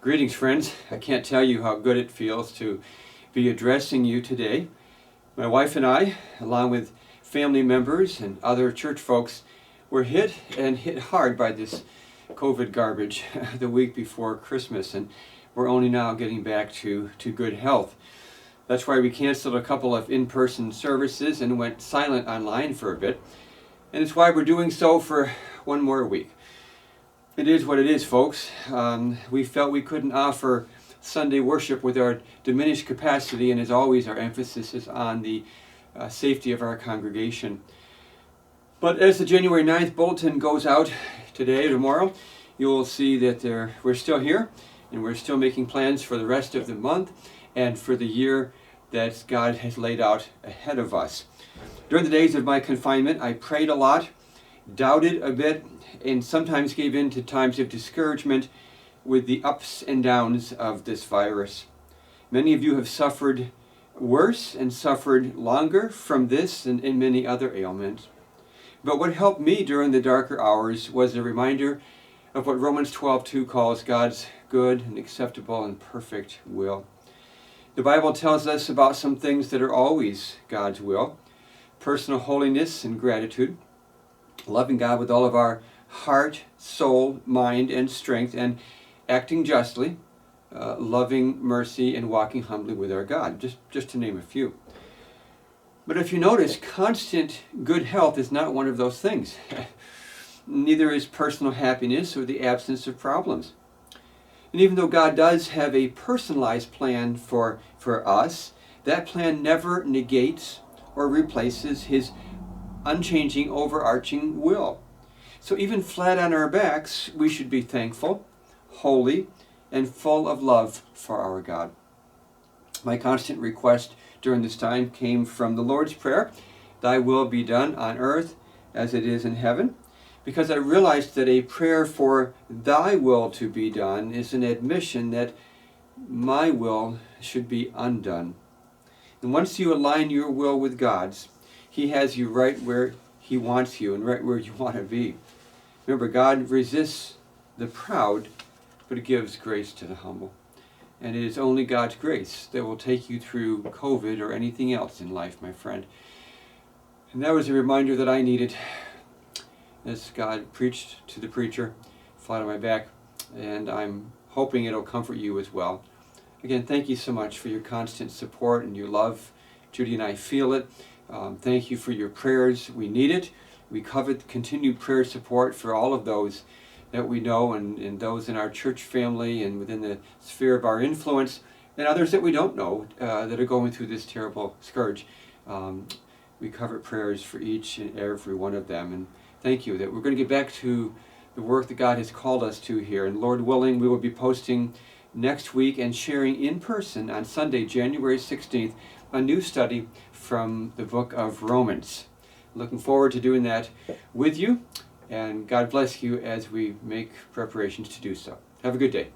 Greetings, friends. I can't tell you how good it feels to be addressing you today. My wife and I, along with family members and other church folks, were hit hard by this COVID garbage the week before Christmas, and we're only now getting back to good health. That's why we canceled a couple of in-person services and went silent online for a bit, and it's why we're doing so for one more week. It is what it is, folks. We felt we couldn't offer Sunday worship with our diminished capacity, and as always, our emphasis is on the safety of our congregation. But as the January 9th bulletin goes out today or tomorrow, you will see that we're still here, and we're still making plans for the rest of the month and for the year that God has laid out ahead of us. During the days of my confinement, I prayed a lot, doubted a bit, and sometimes gave in to times of discouragement with the ups and downs of this virus. Many of you have suffered worse and suffered longer from this and many other ailments. But what helped me during the darker hours was a reminder of what Romans 12:2 calls God's good and acceptable and perfect will. The Bible tells us about some things that are always God's will: personal holiness and gratitude, loving God with all of our heart, soul, mind, and strength, and acting justly, loving mercy, and walking humbly with our God, just to name a few. But if you notice, constant good health is not one of those things. Neither is personal happiness or the absence of problems. And even though God does have a personalized plan for us, that plan never negates or replaces His unchanging, overarching will. So even flat on our backs, we should be thankful, holy, and full of love for our God. My constant request during this time came from the Lord's Prayer, "Thy will be done on earth as it is in heaven," because I realized that a prayer for Thy will to be done is an admission that my will should be undone. And once you align your will with God's, He has you right where He wants you and right where you want to be. Remember, God resists the proud, but gives grace to the humble. And it is only God's grace that will take you through COVID or anything else in life, my friend. And that was a reminder that I needed as God preached to the preacher, flat on my back, and I'm hoping it'll comfort you as well. Again, thank you so much for your constant support and your love. Judy and I feel it. Thank you for your prayers. We need it. We covet continued prayer support for all of those that we know and those in our church family and within the sphere of our influence, and others that we don't know that are going through this terrible scourge. We covet prayers for each and every one of them, and thank you that we're going to get back to the work that God has called us to here. And Lord willing, we will be posting next week and sharing in person on Sunday, January 16th, a new study from the book of Romans. Looking forward to doing that with you, and God bless you as we make preparations to do so. Have a good day.